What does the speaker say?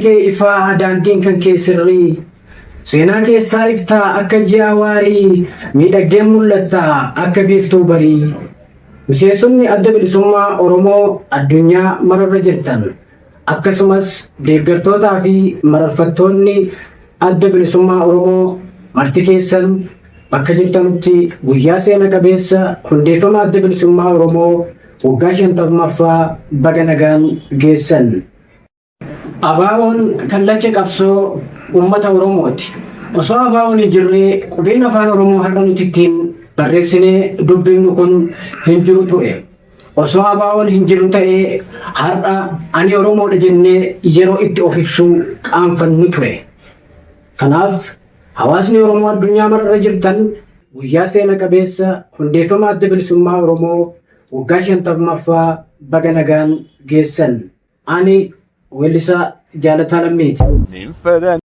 Kee ifaa daandiin kan kee sirrii seenaa keessaa iftaa akka ji'a waarii miidhagdeen mul'atta akka biiftuu barii. Miseensonni adda bilisummaa Oromoo addunyaa mararra jirtan akkasumas deeggartootaa fi mararfattoonni adda bilisummaa Oromoo marti keessan bakka jirtanutti guyyaa seena qabeessa hundeeffama adda bilisummaa Oromoo waggaa 50ffaa baga nagaan geessan. Abaawoon kallacha qabsoo uummata Oromooti. Osoo abaawoon hin jirre qubeen afaan Oromoo har'a nuti ittiin barreessinee dubbifnu kun hin jiru ture. Osoo abaawoon hin jiru ta'ee har'a ani Oromoodha jennee yeroo itti of ibsuu qaanfannu ture. Kanaaf hawaasni Oromoo addunyaa mararra jirtan guyyaa seena qabeessa hundeeffama adda bilisummaa Oromoo waggaa 50ffaa baga nagaan geessan. Ani Weellisaa Jaalataa Lammiiti.